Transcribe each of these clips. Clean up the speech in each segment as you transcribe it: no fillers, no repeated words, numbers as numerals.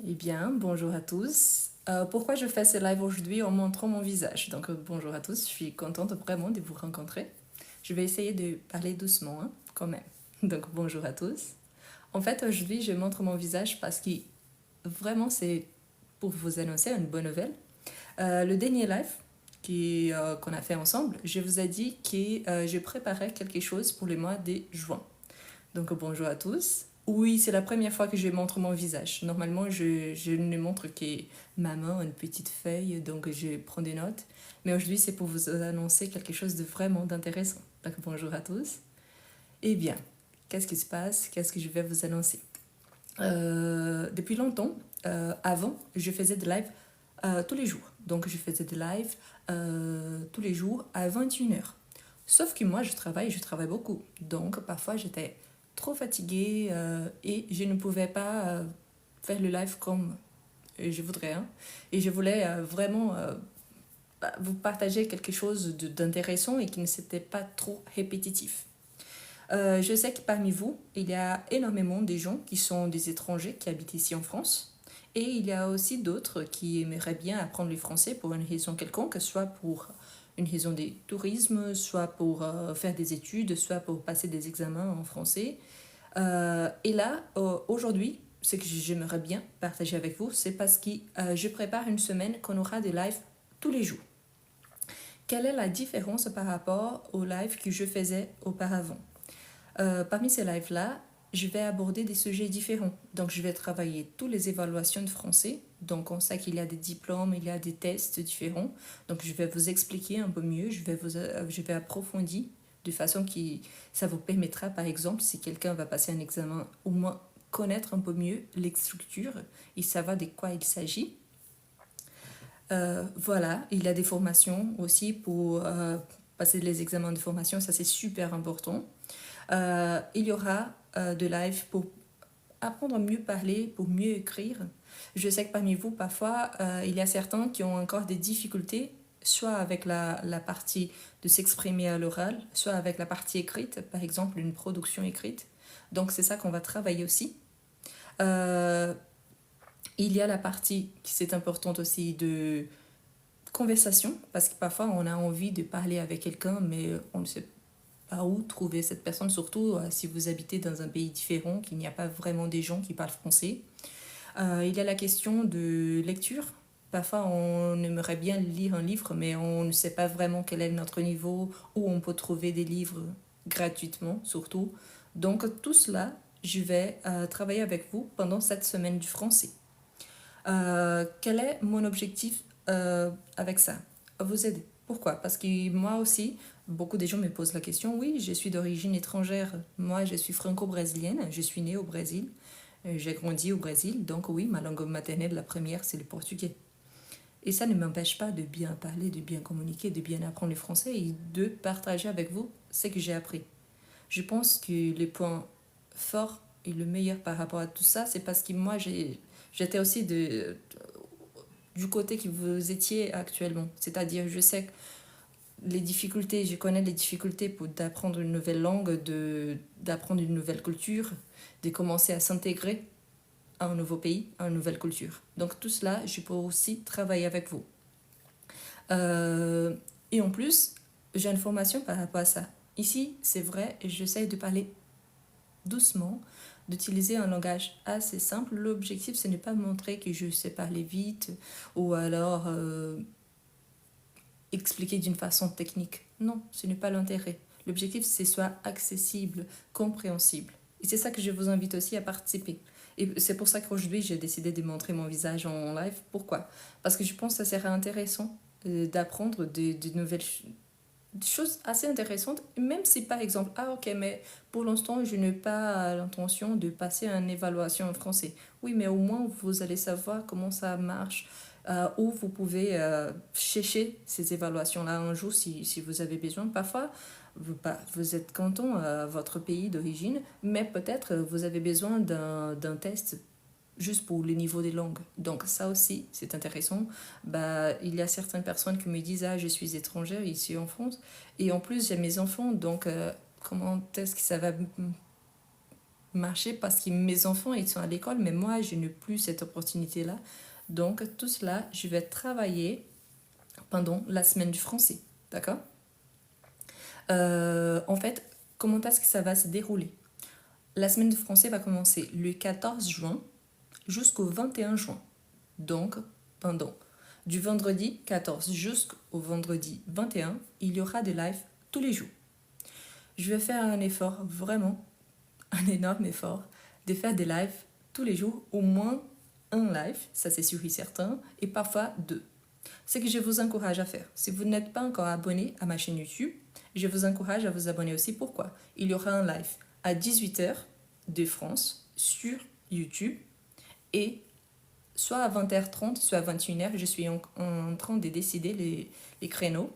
Eh bien, bonjour à tous. Pourquoi je fais ce live aujourd'hui en montrant mon visage? Donc, bonjour à tous, je suis contente vraiment de vous rencontrer. Je vais essayer de parler doucement, hein, quand même. Donc, bonjour à tous. En fait, aujourd'hui, je montre mon visage parce que vraiment, c'est pour vous annoncer une bonne nouvelle. Le dernier live qu'on a fait ensemble, je vous ai dit que je préparais quelque chose pour le mois de juin. Donc bonjour à tous. Oui, c'est la première fois que je montre mon visage. Normalement, je ne montre que ma main, une petite feuille, donc je prends des notes. Mais aujourd'hui, c'est pour vous annoncer quelque chose de vraiment d'intéressant. Donc bonjour à tous. Eh bien, qu'est-ce qui se passe? Qu'est-ce que je vais vous annoncer? Depuis longtemps, avant, je faisais des lives tous les jours. Donc je faisais des lives tous les jours à 21h. Sauf que moi, je travaille beaucoup. Donc, parfois, j'étais trop fatiguée et je ne pouvais pas faire le live comme je voudrais, hein. Et je voulais vraiment vous partager quelque chose d'intéressant et qui ne s'était pas trop répétitif. Je sais que parmi vous, il y a énormément de gens qui sont des étrangers qui habitent ici en France. Et il y a aussi d'autres qui aimeraient bien apprendre le français pour une raison quelconque, soit pour une raison de tourisme, soit pour faire des études, soit pour passer des examens en français. Et là, aujourd'hui, ce que j'aimerais bien partager avec vous, c'est parce que je prépare une semaine qu'on aura des lives tous les jours. Quelle est la différence par rapport aux lives que je faisais auparavant? Parmi ces lives-là, je vais aborder des sujets différents. Donc, je vais travailler toutes les évaluations de français. Donc, on sait qu'il y a des diplômes, il y a des tests différents. Donc, je vais vous expliquer un peu mieux, je vais approfondir de façon qui ça vous permettra, par exemple, si quelqu'un va passer un examen, au moins connaître un peu mieux les structures et savoir de quoi il s'agit. Voilà, il y a des formations aussi pour passer les examens de formation, ça c'est super important. Il y aura de live pour apprendre à mieux parler, pour mieux écrire. Je sais que parmi vous, parfois, il y a certains qui ont encore des difficultés, soit avec la partie de s'exprimer à l'oral, soit avec la partie écrite, par exemple une production écrite. Donc c'est ça qu'on va travailler aussi. Euh, il y a la partie qui c'est importante aussi de conversation, parce que parfois on a envie de parler avec quelqu'un, mais on ne sait pas où trouver cette personne, surtout si vous habitez dans un pays différent, qu'il n'y a pas vraiment des gens qui parlent français. Il y a la question de lecture. Parfois, on aimerait bien lire un livre, mais on ne sait pas vraiment quel est notre niveau, où on peut trouver des livres gratuitement, surtout. Donc, tout cela, je vais travailler avec vous pendant cette semaine du français. Quel est mon objectif avec ça? Vous aider. Pourquoi? Parce que moi aussi, beaucoup de gens me posent la question, oui, je suis d'origine étrangère, moi je suis franco-brésilienne, je suis née au Brésil, j'ai grandi au Brésil, donc oui, ma langue maternelle, la première, c'est le portugais. Et ça ne m'empêche pas de bien parler, de bien communiquer, de bien apprendre le français et de partager avec vous ce que j'ai appris. Je pense que les points forts et le meilleur par rapport à tout ça, c'est parce que moi, j'étais aussi du côté que vous étiez actuellement. C'est-à-dire, je sais que je connais les difficultés pour d'apprendre une nouvelle langue, d'apprendre une nouvelle culture, de commencer à s'intégrer à un nouveau pays, à une nouvelle culture. Donc tout cela, je peux aussi travailler avec vous. Euh, et en plus, j'ai une formation par rapport à ça. Ici, c'est vrai, j'essaie de parler doucement, d'utiliser un langage assez simple. L'objectif, ce n'est pas montrer que je sais parler vite ou alors expliquer d'une façon technique. Non, ce n'est pas l'intérêt. L'objectif, c'est soit accessible, compréhensible. Et c'est ça que je vous invite aussi à participer. Et c'est pour ça qu'aujourd'hui, j'ai décidé de montrer mon visage en live. Pourquoi? Parce que je pense que ça serait intéressant d'apprendre de nouvelles choses assez intéressantes, même si par exemple, ah ok, mais pour l'instant, je n'ai pas l'intention de passer une évaluation en français. Oui, mais au moins, vous allez savoir comment ça marche, où vous pouvez chercher ces évaluations-là un jour si vous avez besoin. Parfois, vous êtes content à votre pays d'origine, mais peut-être vous avez besoin d'un test juste pour le niveau des langues. Donc ça aussi, c'est intéressant. Il y a certaines personnes qui me disent, ah, je suis étrangère ici en France, et en plus j'ai mes enfants, donc comment est-ce que ça va marcher parce que mes enfants, ils sont à l'école, mais moi, je n'ai plus cette opportunité-là. Donc, tout cela, je vais travailler pendant la semaine du français. D'accord? En fait, comment est-ce que ça va se dérouler? La semaine du français va commencer le 14 juin jusqu'au 21 juin. Donc, pendant du vendredi 14 jusqu'au vendredi 21, il y aura des lives tous les jours. Je vais faire un effort, vraiment un énorme effort, de faire des lives tous les jours, au moins un live, ça c'est sûr et certain, et parfois deux. Ce que je vous encourage à faire, si vous n'êtes pas encore abonné à ma chaîne YouTube, je vous encourage à vous abonner aussi. Pourquoi? Il y aura un live à 18h de France sur YouTube et soit à 20h30, soit à 21h, je suis en train de décider les créneaux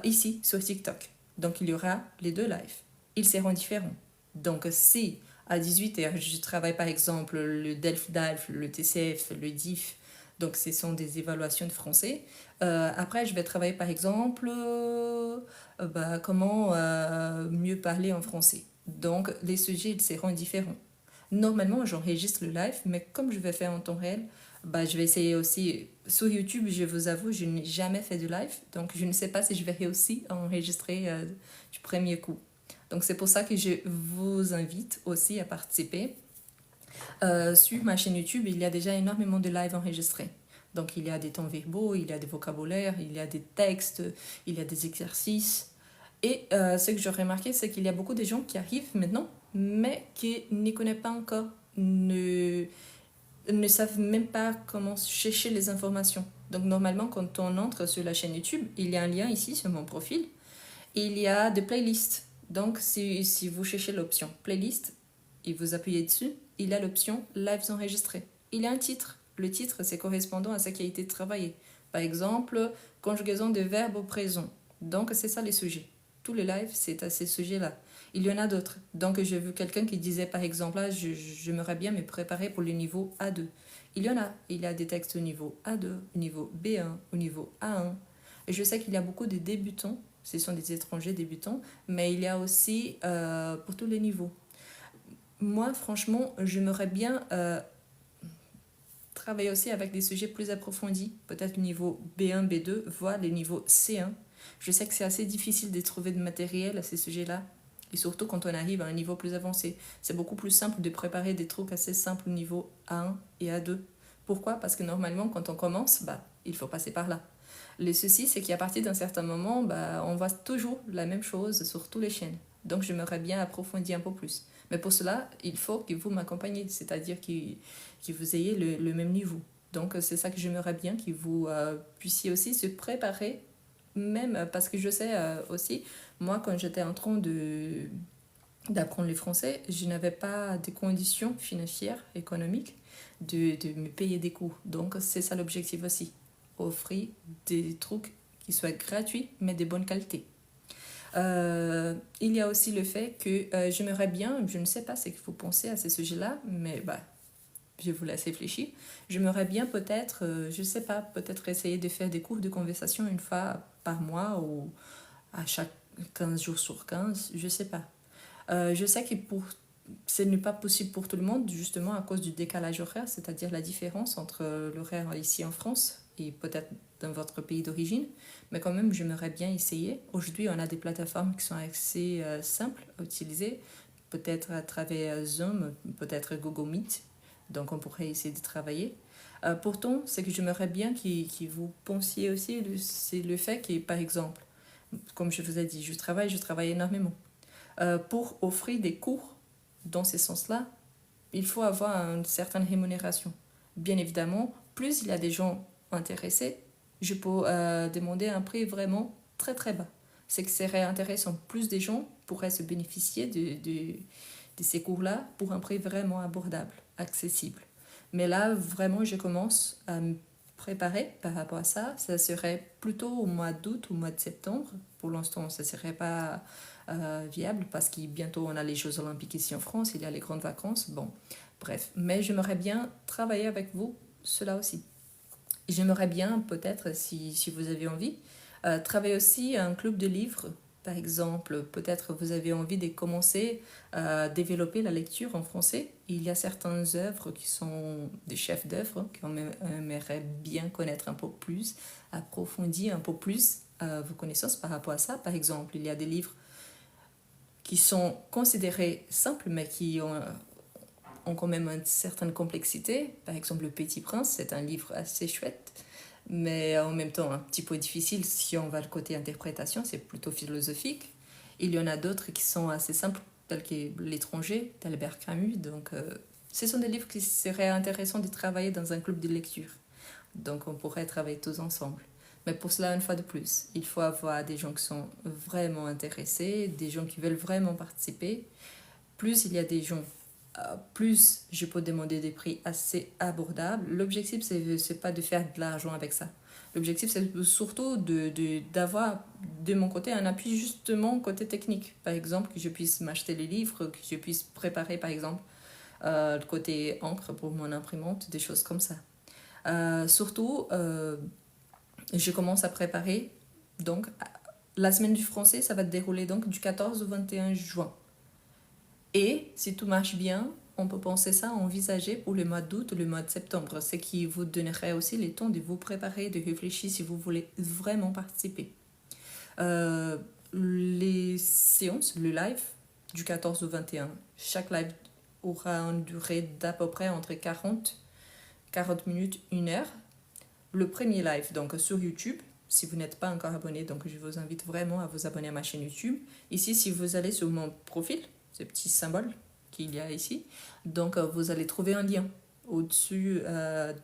ici sur TikTok. Donc il y aura les deux lives. Ils seront différents. Donc si à 18h, je travaille par exemple le DELF-DALF, le TCF, le DIF, donc ce sont des évaluations de français. Après, je vais travailler par exemple comment mieux parler en français. Donc les sujets ils seront différents. Normalement, j'enregistre le live, mais comme je vais faire en temps réel, je vais essayer aussi. Sur YouTube, je vous avoue, je n'ai jamais fait de live, donc je ne sais pas si je vais réussir à enregistrer du premier coup. Donc c'est pour ça que je vous invite aussi à participer. Sur ma chaîne YouTube, il y a déjà énormément de lives enregistrés. Donc il y a des temps verbaux, il y a des vocabulaires, il y a des textes, il y a des exercices. Et ce que j'ai remarqué, c'est qu'il y a beaucoup de gens qui arrivent maintenant, mais qui ne connaissent pas encore, ne savent même pas comment chercher les informations. Donc normalement, quand on entre sur la chaîne YouTube, il y a un lien ici sur mon profil. Il y a des playlists. Donc si vous cherchez l'option playlist et vous appuyez dessus, il y a l'option lives enregistrés. Il y a un titre. Le titre, c'est correspondant à ce qui a été travaillé. Par exemple, conjugaison de verbes au présent. Donc c'est ça les sujets. Tous les lives, c'est à ces sujets-là. Il y en a d'autres. Donc, j'ai vu quelqu'un qui disait, par exemple, là, j'aimerais bien me préparer pour le niveau A2. Il y en a. Il y a des textes au niveau A2, au niveau B1, au niveau A1. Et je sais qu'il y a beaucoup de débutants. Ce sont des étrangers débutants. Mais il y a aussi pour tous les niveaux. Moi, franchement, j'aimerais bien travailler aussi avec des sujets plus approfondis. Peut-être le niveau B1, B2, voire le niveau C1. Je sais que c'est assez difficile de trouver de matériel à ces sujets-là. Et surtout quand on arrive à un niveau plus avancé. C'est beaucoup plus simple de préparer des trucs assez simples au niveau A1 et A2. Pourquoi? Parce que normalement, quand on commence, il faut passer par là. Le souci, c'est qu'à partir d'un certain moment, on voit toujours la même chose sur toutes les chaînes. Donc, j'aimerais bien approfondir un peu plus. Mais pour cela, il faut que vous m'accompagniez, c'est-à-dire que vous ayez le même niveau. Donc, c'est ça que j'aimerais bien, que vous puissiez aussi se préparer, même parce que je sais aussi, moi, quand j'étais en train d'apprendre le français, je n'avais pas de conditions financières, économiques, de me payer des cours. Donc, c'est ça l'objectif aussi. Offrir des trucs qui soient gratuits, mais de bonne qualité. Il y a aussi le fait que j'aimerais bien, je ne sais pas ce qu'il faut penser à ce sujet-là, mais je vous laisse réfléchir. J'aimerais bien peut-être, je ne sais pas, peut-être essayer de faire des cours de conversation une fois par mois ou à chaque 15 jours sur 15, je ne sais pas. Je sais que ce n'est pas possible pour tout le monde, justement à cause du décalage horaire, c'est-à-dire la différence entre l'horaire ici en France et peut-être dans votre pays d'origine. Mais quand même, j'aimerais bien essayer. Aujourd'hui, on a des plateformes qui sont assez simples à utiliser, peut-être à travers Zoom, peut-être Google Meet. Donc, on pourrait essayer de travailler. Pourtant, ce que j'aimerais bien que vous pensiez aussi, c'est le fait que, par exemple, comme je vous ai dit, je travaille énormément. Pour offrir des cours dans ce sens-là, il faut avoir une certaine rémunération. Bien évidemment, plus il y a des gens intéressés, je peux demander un prix vraiment très très bas. C'est que ce serait intéressant. Plus de gens pourraient se bénéficier de ces cours-là pour un prix vraiment abordable, accessible. Mais là, vraiment, je commence à me préparer par rapport à ça. Ça serait plutôt au mois d'août ou au mois de septembre. Pour l'instant, ça ne serait pas viable parce que bientôt on a les Jeux Olympiques ici en France, il y a les grandes vacances. Bon, bref. Mais j'aimerais bien travailler avec vous, cela aussi. J'aimerais bien, peut-être, si vous avez envie, travailler aussi à un club de livres Par exemple, peut-être vous avez envie de commencer à développer la lecture en français. Il y a certaines œuvres qui sont des chefs d'œuvre qu'on aimerait bien connaître un peu plus, approfondir un peu plus vos connaissances par rapport à ça. Par exemple, il y a des livres qui sont considérés simples mais qui ont quand même une certaine complexité. Par exemple, Le Petit Prince, c'est un livre assez chouette, mais en même temps un petit peu difficile si on va le côté interprétation, c'est plutôt philosophique. Il y en a d'autres qui sont assez simples, tels que L'étranger d'Albert Camus. Donc, ce sont des livres qui seraient intéressants de travailler dans un club de lecture. Donc, on pourrait travailler tous ensemble. Mais pour cela, une fois de plus, il faut avoir des gens qui sont vraiment intéressés, des gens qui veulent vraiment participer. Plus il y a des gens, plus je peux demander des prix assez abordables. L'objectif, c'est pas de faire de l'argent avec ça. L'objectif, c'est surtout d'avoir de mon côté un appui justement côté technique. Par exemple, que je puisse m'acheter les livres, que je puisse préparer par exemple le côté encre pour mon imprimante, des choses comme ça. Surtout, je commence à préparer. Donc, la semaine du français, ça va se dérouler donc du 14 au 21 juin. Et si tout marche bien, on peut penser ça, envisager pour le mois d'août ou le mois de septembre, ce qui vous donnerait aussi le temps de vous préparer, de réfléchir si vous voulez vraiment participer. Les séances, le live du 14 au 21, chaque live aura une durée d'à peu près entre 40 minutes, 1 heure. Le premier live, donc sur YouTube, si vous n'êtes pas encore abonné, donc je vous invite vraiment à vous abonner à ma chaîne YouTube. Ici, si vous allez sur mon profil, ce petit symbole qu'il y a ici, donc vous allez trouver un lien. Au-dessus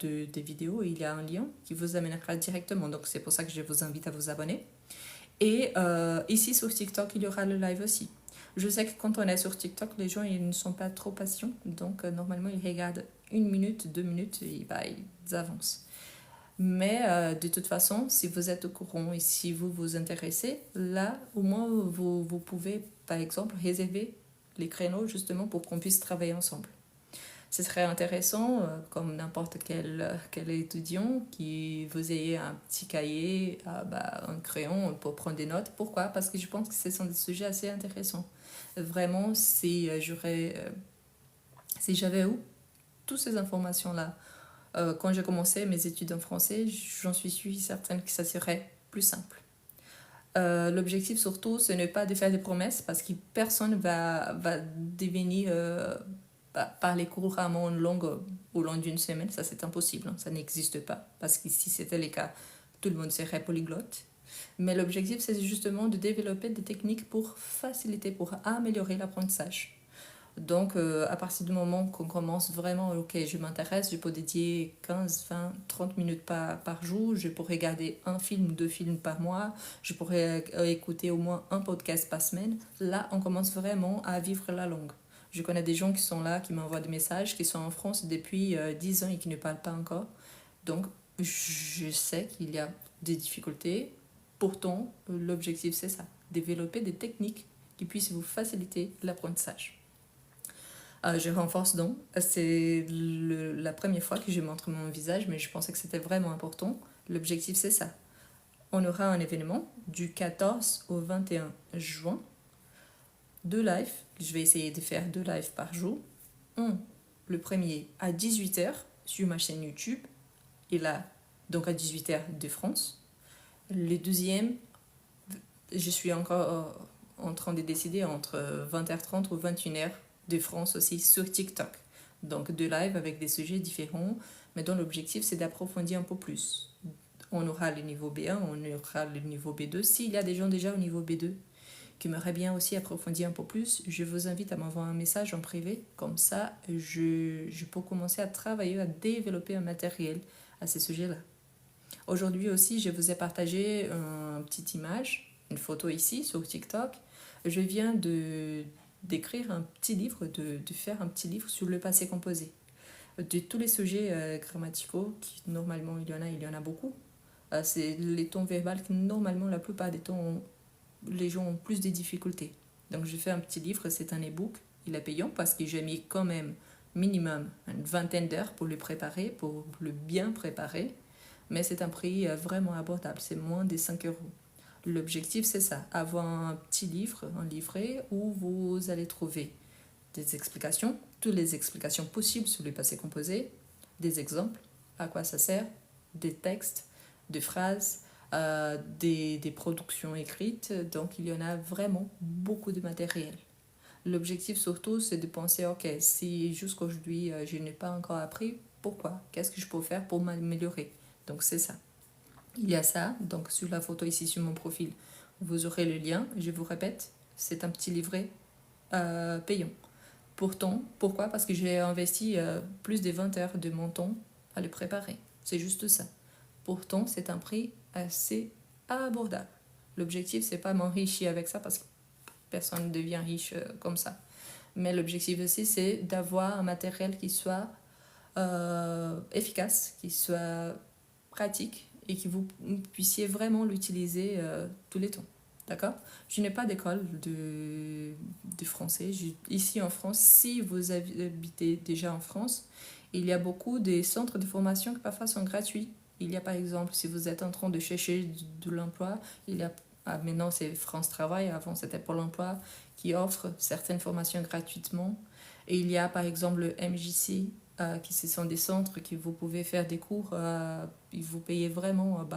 des vidéos, il y a un lien qui vous amènera directement. Donc c'est pour ça que je vous invite à vous abonner. Et ici sur TikTok, il y aura le live aussi. Je sais que quand on est sur TikTok, les gens ils ne sont pas trop patients. Donc normalement, ils regardent 1 minute, 2 minutes et ils avancent. Mais de toute façon, si vous êtes au courant et si vous vous intéressez, là, au moins, vous pouvez, par exemple, réserver les créneaux justement pour qu'on puisse travailler ensemble. Ce serait intéressant, comme n'importe quel étudiant, qui vous ayez un petit cahier, un crayon pour prendre des notes. Pourquoi? Parce que je pense que ce sont des sujets assez intéressants. Vraiment, si j'avais eu toutes ces informations-là, quand j'ai commencé mes études en français, j'en suis certaine que ça serait plus simple. L'objectif surtout, ce n'est pas de faire des promesses parce que personne va devenir parler couramment une langue au long d'une semaine. Ça, c'est impossible. Hein. Ça n'existe pas. Parce que si c'était le cas, tout le monde serait polyglotte. Mais l'objectif, c'est justement de développer des techniques pour faciliter, pour améliorer l'apprentissage. Donc, à partir du moment qu'on commence vraiment, ok, je m'intéresse, je peux dédier 15, 20, 30 minutes par jour, je pourrais regarder un film ou 2 films par mois, je pourrais écouter au moins un podcast par semaine. Là, on commence vraiment à vivre la langue. Je connais des gens qui sont là, qui m'envoient des messages, qui sont en France depuis 10 ans et qui ne parlent pas encore. Donc, je sais qu'il y a des difficultés. Pourtant, l'objectif, c'est ça, développer des techniques qui puissent vous faciliter l'apprentissage. Je renforce donc. C'est la première fois que je montre mon visage, mais je pensais que c'était vraiment important. L'objectif, c'est ça. On aura un événement du 14 au 21 juin. 2 lives. Je vais essayer de faire 2 lives par jour. Le premier à 18h sur ma chaîne YouTube. Et là, donc à 18h de France. Le deuxième, je suis encore en train de décider entre 20h30 ou 21h de France aussi sur TikTok. Donc 2 lives avec des sujets différents, mais dont l'objectif c'est d'approfondir un peu plus. On aura le niveau B1, on aura le niveau B2. S'il y a des gens déjà au niveau B2 qui aimeraient bien aussi approfondir un peu plus, je vous invite à m'envoyer un message en privé. Comme ça, je peux commencer à travailler, à développer un matériel à ces sujets-là. Aujourd'hui aussi, je vous ai partagé une petite image, une photo ici sur TikTok. Je viens d'écrire un petit livre, de faire un petit livre sur le passé composé. De tous les sujets grammaticaux, qui normalement il y en a beaucoup. C'est les tons verbaux qui normalement la plupart des temps, les gens ont plus de difficultés. Donc je fais un petit livre, c'est un e-book. Il est payant parce que j'ai mis quand même minimum une vingtaine d'heures pour le préparer, pour le bien préparer. Mais c'est un prix vraiment abordable, c'est moins de 5 euros. L'objectif, c'est ça, avoir un petit livre, un livret, où vous allez trouver des explications, toutes les explications possibles sur le passé composé, des exemples, à quoi ça sert, des textes, des phrases, des productions écrites. Donc, il y en a vraiment beaucoup de matériel. L'objectif surtout, c'est de penser, ok, si jusqu'aujourd'hui, je n'ai pas encore appris, pourquoi? Qu'est-ce que je peux faire pour m'améliorer? Donc, c'est ça. Il y a ça, donc sur la photo ici sur mon profil, vous aurez le lien, je vous répète, c'est un petit livret payant. Pourtant, pourquoi? Parce que j'ai investi plus de 20 heures de mon temps à le préparer. C'est juste ça. Pourtant, c'est un prix assez abordable. L'objectif, c'est pas m'enrichir avec ça parce que personne ne devient riche comme ça. Mais l'objectif aussi, c'est d'avoir un matériel qui soit efficace, qui soit pratique et que vous puissiez vraiment l'utiliser tous les temps. D'accord? Je n'ai pas d'école de français. Ici en France, si vous habitez déjà en France, il y a beaucoup de centres de formation qui parfois sont gratuits. Il y a par exemple, si vous êtes en train de chercher de l'emploi, il y a maintenant c'est France Travail, avant c'était Pôle emploi, qui offre certaines formations gratuitement. Et il y a par exemple le MJC, qui ce sont des centres qui vous pouvez faire des cours, vous payez vraiment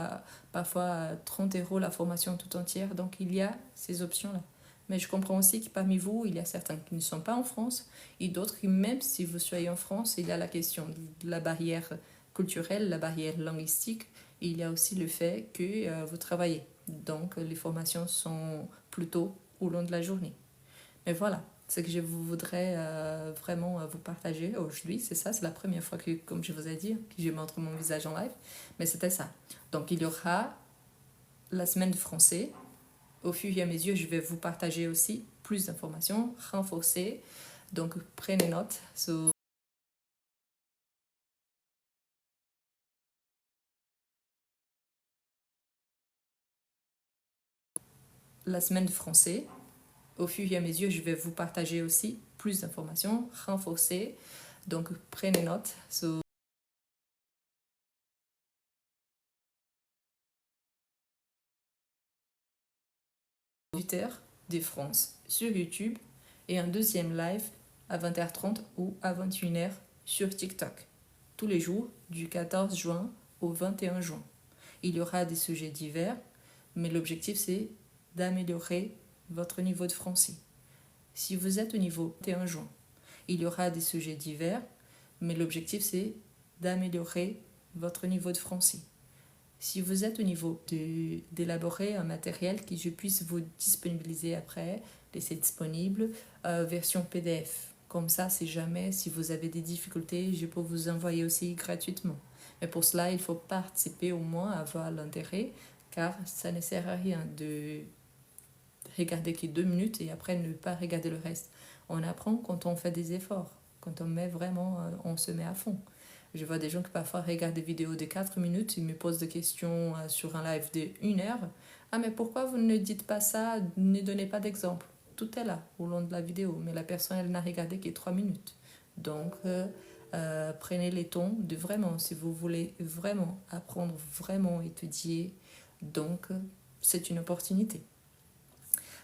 parfois 30 euros la formation tout entière. Donc il y a ces options-là. Mais je comprends aussi que parmi vous, il y a certains qui ne sont pas en France et d'autres qui, même si vous soyez en France, il y a la question de la barrière culturelle, la barrière linguistique. Et il y a aussi le fait que vous travaillez. Donc les formations sont plutôt au long de la journée. Mais voilà, ce que je voudrais vraiment vous partager aujourd'hui, c'est ça, c'est la première fois que, comme je vous ai dit, que je montre mon visage en live, mais c'était ça. Donc il y aura la semaine de français. Au fur et à mesure, je vais vous partager aussi plus d'informations renforcées. Donc prenez note sur la semaine de français. Au fur et à mesure, je vais vous partager aussi plus d'informations renforcées. Donc prenez note sur de France sur YouTube et un deuxième live à 20h30 ou à 21h sur TikTok. Tous les jours du 14 juin au 21 juin. Il y aura des sujets divers, mais l'objectif c'est d'améliorer votre niveau de français. Si vous êtes au niveau 21 juin, il y aura des sujets divers, mais l'objectif c'est d'améliorer votre niveau de français. Si vous êtes au niveau d'élaborer un matériel que je puisse vous disponibiliser après, laisser disponible, version PDF. Comme ça, si jamais, si vous avez des difficultés, je peux vous envoyer aussi gratuitement. Mais pour cela, il faut participer au moins, avoir l'intérêt, car ça ne sert à rien de regarder que 2 minutes et après ne pas regarder le reste. On apprend quand on fait des efforts, quand on met vraiment, on se met à fond. Je vois des gens qui parfois regardent des vidéos de 4 minutes, ils me posent des questions sur un live de 1 heure. Ah, mais pourquoi vous ne dites pas ça? Ne donnez pas d'exemple. Tout est là au long de la vidéo, mais la personne, elle n'a regardé que 3 minutes. Donc, prenez les temps de vraiment, si vous voulez vraiment apprendre, vraiment étudier, donc c'est une opportunité.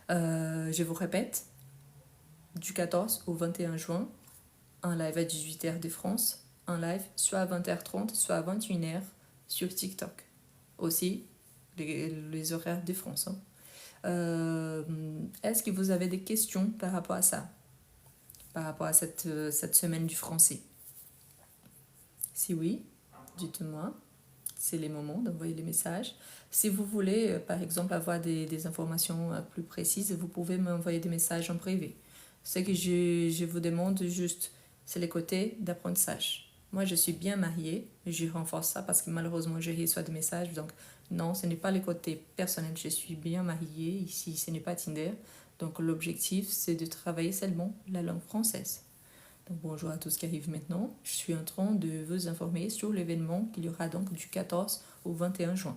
Je vous répète, du 14 au 21 juin, un live à 18h de France, un live soit à 20h30, soit à 21h sur TikTok. Aussi, les horaires de France. Est-ce que vous avez des questions par rapport à ça? Par rapport à cette semaine du français? Si oui, dites-moi. C'est les moments d'envoyer les messages. Si vous voulez, par exemple, avoir des informations plus précises, vous pouvez m'envoyer des messages en privé. Ce que je vous demande juste, c'est les côtés d'apprentissage. Moi, je suis bien mariée, mais je renforce ça parce que malheureusement, je reçois des messages. Donc, non, ce n'est pas les côtés personnels. Je suis bien mariée. Ici, ce n'est pas Tinder. Donc, l'objectif, c'est de travailler seulement la langue française. Donc, bonjour à tous qui arrivent maintenant. Je suis en train de vous informer sur l'événement qu'il y aura donc du 14 au 21 juin.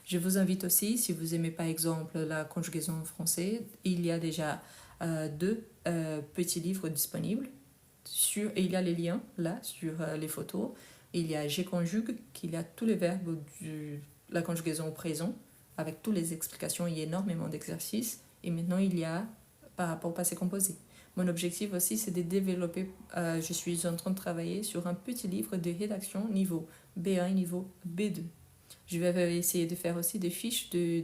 Je vous invite aussi, si vous aimez par exemple la conjugaison en français, il y a déjà 2 petits livres disponibles. Et il y a les liens là sur les photos. Il y a J'ai conjugue, qu'il y a tous les verbes de la conjugaison au présent, avec toutes les explications, il y a énormément d'exercices. Et maintenant, il y a par rapport au passé composé. Mon objectif aussi, c'est de développer, je suis en train de travailler sur un petit livre de rédaction niveau B1 et niveau B2. Je vais essayer de faire aussi des fiches de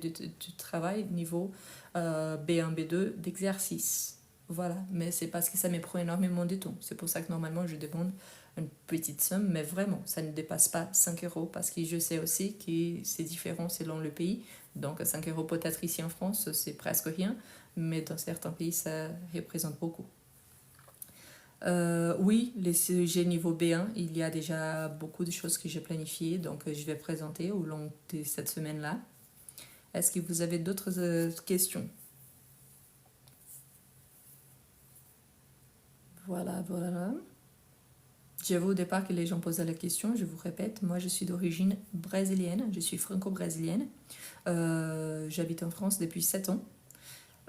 travail niveau B1, B2 d'exercice. Voilà, mais c'est parce que ça me prend énormément de temps. C'est pour ça que normalement, je demande une petite somme, mais vraiment, ça ne dépasse pas 5 euros parce que je sais aussi que c'est différent selon le pays. Donc 5 euros peut-être ici en France, c'est presque rien, mais dans certains pays, ça représente beaucoup. Oui, les sujets niveau B1, il y a déjà beaucoup de choses que j'ai planifiées, donc je vais présenter au long de cette semaine-là. Est-ce que vous avez d'autres questions? Voilà. J'avoue au départ que les gens posaient la question, je vous répète, moi je suis d'origine brésilienne, je suis franco-brésilienne. J'habite en France depuis 7 ans.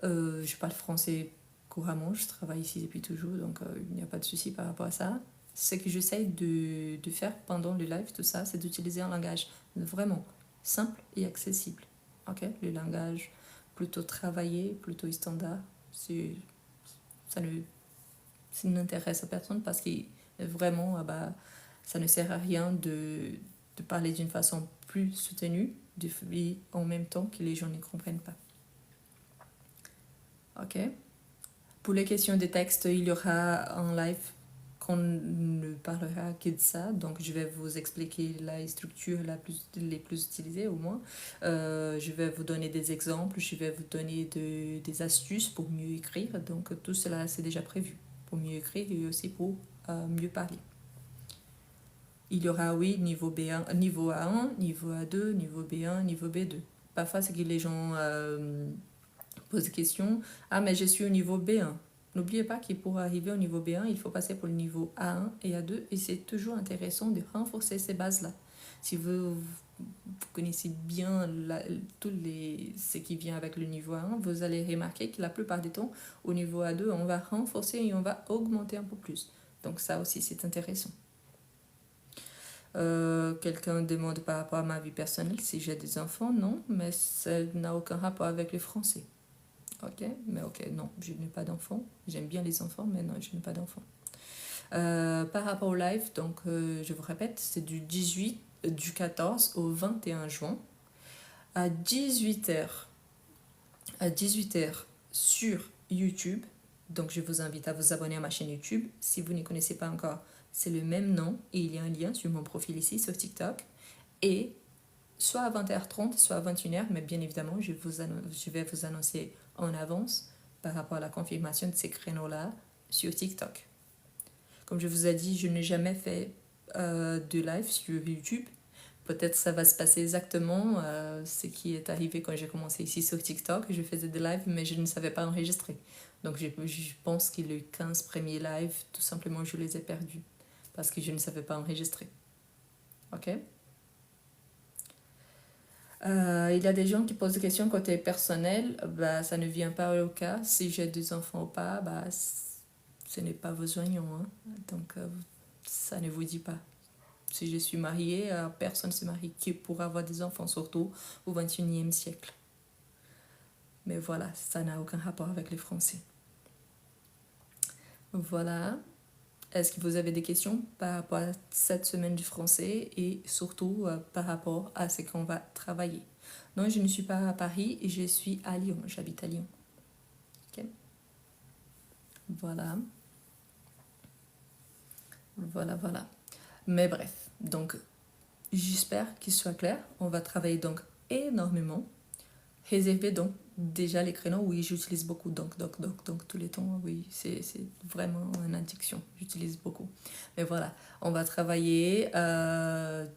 Je parle français couramment, je travaille ici depuis toujours, donc il n'y a pas de souci par rapport à ça. Ce que j'essaye de faire pendant le live, tout ça, c'est d'utiliser un langage vraiment simple et accessible. Ok, le langage plutôt travaillé, plutôt standard, ça ne ça n'intéresse à personne parce que vraiment, ça ne sert à rien de parler d'une façon plus soutenue et en même temps que les gens ne comprennent pas. Ok. Pour les questions des textes, il y aura un live qu'on ne parlera que de ça. Donc, je vais vous expliquer la structure les plus utilisées au moins. Je vais vous donner des exemples, je vais vous donner des astuces pour mieux écrire. Donc, tout cela, c'est déjà prévu pour mieux écrire et aussi pour mieux parler. Il y aura, oui, niveau B1, niveau A1, niveau A2, niveau B1, niveau B2. Parfois, c'est que les gens posent des questions. Ah, mais je suis au niveau B1. N'oubliez pas que pour arriver au niveau B1, il faut passer pour le niveau A1 et A2 et c'est toujours intéressant de renforcer ces bases-là. Si vous connaissez bien ce qui vient avec le niveau A1, vous allez remarquer que la plupart du temps, au niveau A2, on va renforcer et on va augmenter un peu plus. Donc ça aussi, c'est intéressant. Quelqu'un demande par rapport à ma vie personnelle si j'ai des enfants. Non, mais ça n'a aucun rapport avec le français. Ok, mais ok, non, je n'ai pas d'enfants. J'aime bien les enfants, mais non, je n'ai pas d'enfants. Par rapport au live, donc je vous répète, c'est du 14 au 21 juin à 18h. À 18h sur YouTube. Donc je vous invite à vous abonner à ma chaîne YouTube. Si vous ne connaissez pas encore, c'est le même nom et il y a un lien sur mon profil ici sur TikTok. Et soit à 20h30, soit à 21h, mais bien évidemment, je vais vous annoncer en avance par rapport à la confirmation de ces créneaux-là sur TikTok. Comme je vous ai dit, je n'ai jamais fait de live sur YouTube. Peut-être ça va se passer exactement ce qui est arrivé quand j'ai commencé ici sur TikTok. Je faisais des lives, mais je ne savais pas enregistrer. Donc je pense que les 15 premiers lives, tout simplement, je les ai perdus parce que je ne savais pas enregistrer. Ok? Il y a des gens qui posent des questions côté personnel. Ça ne vient pas au cas. Si j'ai des enfants ou pas, ce n'est pas vos oignons. Hein. Donc, ça ne vous dit pas. Si je suis mariée, personne ne se marie que pour avoir des enfants, surtout au XXIe siècle. Mais voilà, ça n'a aucun rapport avec les Français. Voilà. Est-ce que vous avez des questions par rapport à cette semaine du français et surtout par rapport à ce qu'on va travailler? Non, je ne suis pas à Paris et je suis à Lyon. J'habite à Lyon. Ok. Voilà. Voilà. Mais bref, donc j'espère qu'il soit clair. On va travailler donc énormément. Réservez donc déjà les créneaux. Oui, j'utilise beaucoup. Donc, tous les temps, oui, c'est vraiment une addiction. J'utilise beaucoup. Mais voilà, on va travailler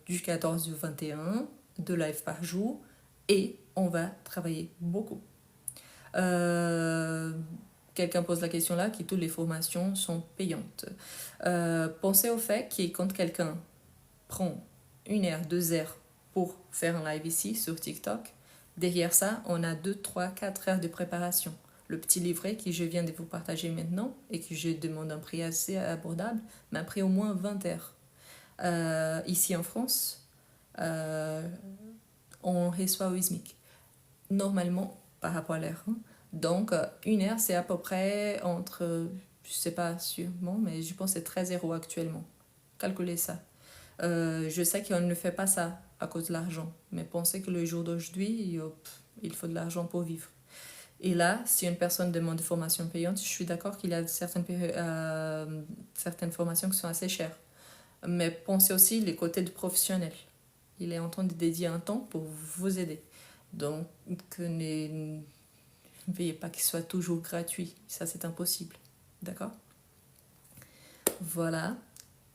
du 14 au 21, 2 lives par jour. Et on va travailler beaucoup. Quelqu'un pose la question là, que toutes les formations sont payantes. Pensez au fait que quand quelqu'un prend 1 heure, 2 heures pour faire un live ici sur TikTok, derrière ça, on a 2, 3, 4 heures de préparation. Le petit livret que je viens de vous partager maintenant et que je demande un prix assez abordable m'a pris au moins 20 heures. Ici en France, on reçoit au SMIC. normalement par rapport à l'heure. Hein. Donc, 1 heure, c'est à peu près entre, je sais pas sûrement, mais je pense que c'est 13 € actuellement. Calculez ça. Je sais qu'on ne fait pas ça à cause de l'argent, mais pensez que le jour d'aujourd'hui, il faut de l'argent pour vivre. Et là, si une personne demande des formations payantes, je suis d'accord qu'il y a certaines formations qui sont assez chères. Mais pensez aussi les côtés de professionnels. Il est en train de dédier un temps pour vous aider. Donc, ne veuillez pas qu'il soit toujours gratuit. Ça, c'est impossible. D'accord? Voilà.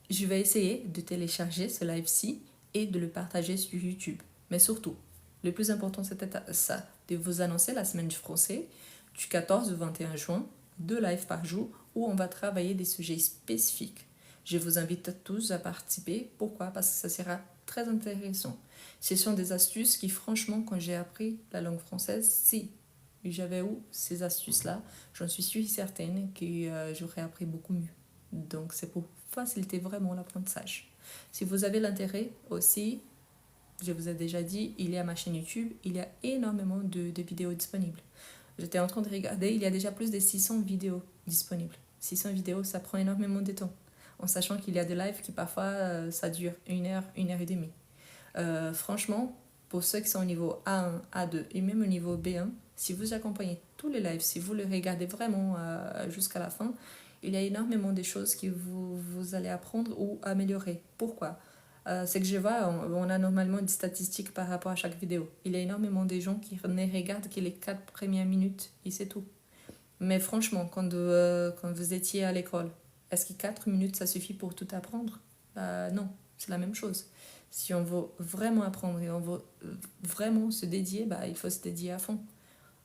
Je vais essayer de télécharger ce live-ci et de le partager sur YouTube. Mais surtout, le plus important, c'était ça, de vous annoncer la semaine du français du 14 au 21 juin, 2 lives par jour, où on va travailler des sujets spécifiques. Je vous invite tous à participer. Pourquoi? Parce que ça sera très intéressant. Ce sont des astuces qui, franchement, quand j'ai appris la langue française, si j'avais eu ces astuces-là, j'en suis certaine que j'aurais appris beaucoup mieux. Donc, c'est pour faciliter vraiment l'apprentissage. Si vous avez l'intérêt aussi, je vous ai déjà dit, il y a ma chaîne YouTube, il y a énormément de vidéos disponibles. J'étais en train de regarder, il y a déjà plus de 600 vidéos disponibles. 600 vidéos, ça prend énormément de temps. En sachant qu'il y a des lives qui parfois, ça dure 1 heure, 1 heure et demie. Franchement, pour ceux qui sont au niveau A1, A2 et même au niveau B1, si vous accompagnez tous les lives, si vous les regardez vraiment jusqu'à la fin, il y a énormément de choses que vous allez apprendre ou améliorer. Pourquoi? C'est que je vois, on a normalement des statistiques par rapport à chaque vidéo. Il y a énormément de gens qui ne regardent que les 4 premières minutes et c'est tout. Mais franchement, quand vous étiez à l'école, est-ce que 4 minutes, ça suffit pour tout apprendre? Non, c'est la même chose. Si on veut vraiment apprendre et on veut vraiment se dédier, il faut se dédier à fond.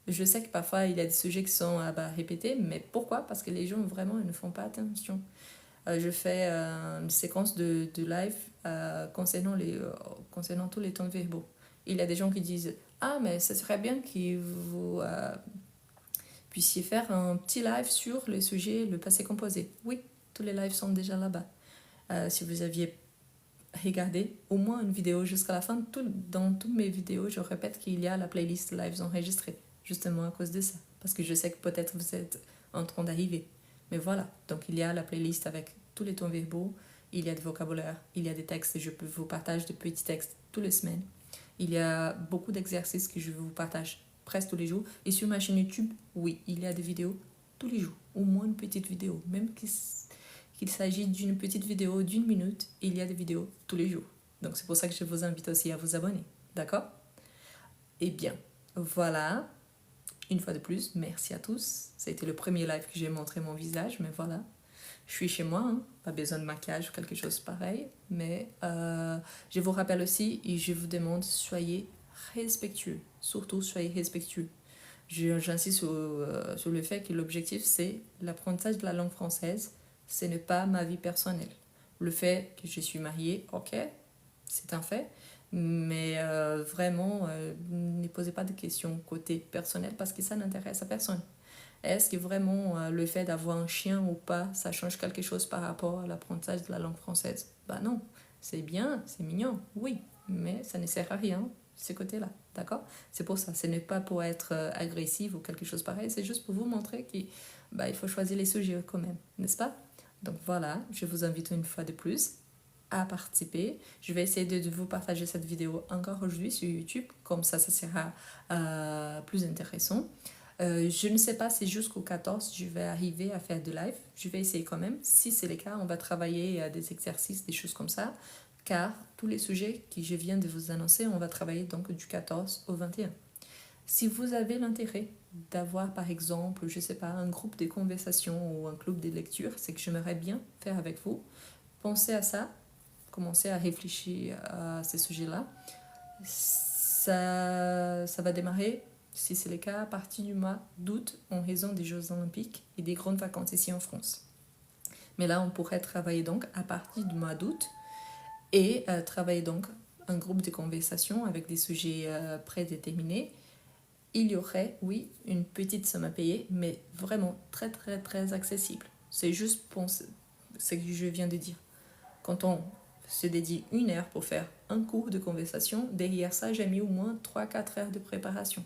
Je sais que parfois, il y a des sujets qui sont répétés, mais pourquoi? Parce que les gens, vraiment, ils ne font pas attention. Je fais une séquence de live concernant tous les temps verbaux. Il y a des gens qui disent « Ah, mais ce serait bien que vous puissiez faire un petit live sur le sujet, le passé composé. » Oui, tous les lives sont déjà là-bas. Si vous aviez regardé au moins une vidéo jusqu'à la fin, dans toutes mes vidéos, je répète qu'il y a la playlist lives enregistrée, justement à cause de ça. Parce que je sais que peut-être vous êtes en train d'arriver. Mais voilà, donc il y a la playlist avec tous les temps verbaux, il y a du vocabulaire, il y a des textes, je vous partage de petits textes toutes les semaines. Il y a beaucoup d'exercices que je vous partage presque tous les jours. Et sur ma chaîne YouTube, oui, il y a des vidéos tous les jours, au moins une petite vidéo. Même qu'il s'agisse d'une petite vidéo d'1 minute, il y a des vidéos tous les jours. Donc c'est pour ça que je vous invite aussi à vous abonner. D'accord? Eh bien, voilà. Une fois de plus, merci à tous. Ça a été le premier live que j'ai montré mon visage, mais voilà. Je suis chez moi, hein, pas besoin de maquillage ou quelque chose pareil. Mais je vous rappelle aussi et je vous demande, soyez respectueux. Surtout, soyez respectueux. J'insiste sur le fait que l'objectif, c'est l'apprentissage de la langue française. Ce n'est pas ma vie personnelle. Le fait que je suis mariée, ok, c'est un fait. Mais vraiment, ne posez pas de questions côté personnel parce que ça n'intéresse à personne. Est-ce que vraiment le fait d'avoir un chien ou pas, ça change quelque chose par rapport à l'apprentissage de la langue française? Non, c'est bien, c'est mignon, oui, mais ça ne sert à rien, ce côté-là, d'accord? C'est pour ça, ce n'est pas pour être agressive ou quelque chose pareil, c'est juste pour vous montrer qu'il faut choisir les sujets quand même, n'est-ce pas? Donc voilà, je vous invite une fois de plus à participer. Je vais essayer de vous partager cette vidéo encore aujourd'hui sur YouTube, comme ça sera plus intéressant. Je ne sais pas si jusqu'au 14, je vais arriver à faire de live. Je vais essayer quand même. Si c'est le cas, on va travailler des exercices, des choses comme ça. Car tous les sujets que je viens de vous annoncer, on va travailler donc du 14 au 21. Si vous avez l'intérêt d'avoir, par exemple, je ne sais pas, un groupe de conversation ou un club de lecture, c'est que j'aimerais bien faire avec vous. Pensez à ça. Commencez à réfléchir à ces sujets-là. Ça va démarrer, si c'est le cas, à partir du mois d'août en raison des Jeux Olympiques et des grandes vacances ici en France. Mais là, on pourrait travailler donc à partir du mois d'août et travailler donc un groupe de conversation avec des sujets prédéterminés. Il y aurait, oui, une petite somme à payer, mais vraiment très très très accessible. C'est juste pour ce que je viens de dire. Quand on se dédie 1 heure pour faire un cours de conversation, derrière ça, j'ai mis au moins 3-4 heures de préparation.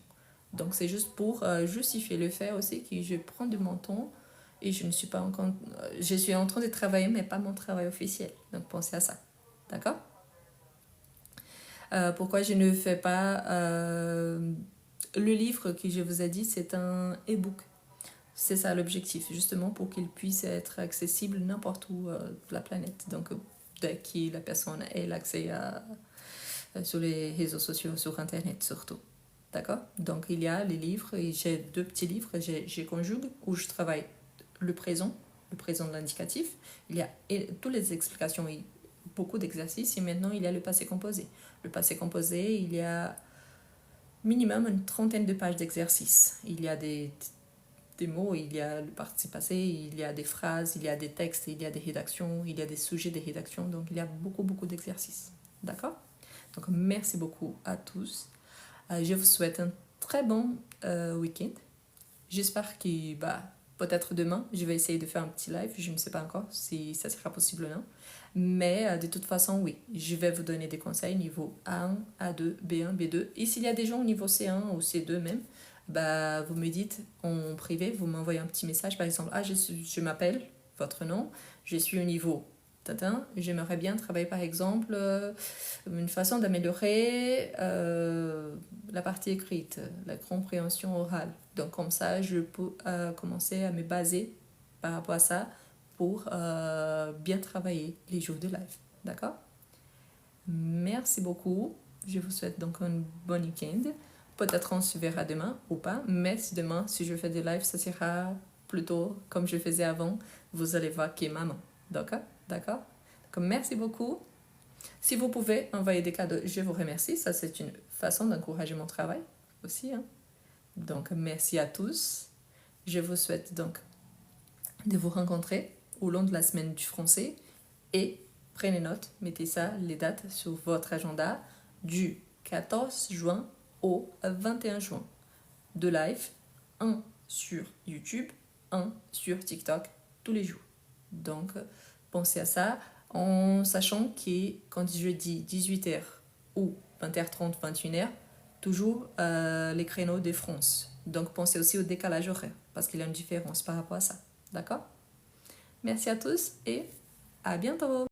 Donc c'est juste pour justifier le fait aussi que je prends de mon temps et je ne suis pas encore... Je suis en train de travailler, mais pas mon travail officiel. Donc pensez à ça. D'accord? Pourquoi je ne fais pas... le livre que je vous ai dit, c'est un e-book. C'est ça l'objectif, justement pour qu'il puisse être accessible n'importe où de la planète. Donc dès que la personne ait l'accès sur les réseaux sociaux, sur Internet surtout. D'accord? Donc il y a les livres, et j'ai 2 petits livres, j'ai conjugue, où je travaille le présent de l'indicatif. Il y a toutes les explications et beaucoup d'exercices, et maintenant il y a le passé composé. Le passé composé, il y a minimum une 30aine de pages d'exercices. Il y a des mots, il y a le participe passé, il y a des phrases, il y a des textes, il y a des rédactions, il y a des sujets de rédaction, donc il y a beaucoup d'exercices. D'accord? Donc merci beaucoup à tous. Je vous souhaite un très bon week-end. J'espère que peut-être demain, je vais essayer de faire un petit live. Je ne sais pas encore si ça sera possible ou non. Mais de toute façon, oui, je vais vous donner des conseils niveau A1, A2, B1, B2. Et s'il y a des gens au niveau C1 ou C2 même, vous me dites en privé, vous m'envoyez un petit message, par exemple, je m'appelle, votre nom, je suis au niveau tatin, j'aimerais bien travailler par exemple une façon d'améliorer la partie écrite, la compréhension orale. Donc comme ça, je peux commencer à me baser par rapport à ça pour bien travailler les jours de live. D'accord? Merci beaucoup. Je vous souhaite donc un bon week-end. Peut-être on se verra demain ou pas, mais demain, si je fais des lives, ça sera plutôt comme je faisais avant. Vous allez voir qui est maman. D'accord? D'accord? Donc, merci beaucoup. Si vous pouvez envoyer des cadeaux, je vous remercie. Ça, c'est une façon d'encourager mon travail aussi. Hein? Donc, merci à tous. Je vous souhaite donc de vous rencontrer au long de la semaine du français et prenez note, mettez ça, les dates sur votre agenda du 14 juin au 21 juin. 2 lives, un sur YouTube, un sur TikTok tous les jours. Donc, pensez à ça en sachant que quand je dis 18h ou 20h30, 21h, toujours les créneaux de France. Donc, pensez aussi au décalage horaire parce qu'il y a une différence par rapport à ça. D'accord? Merci à tous et à bientôt!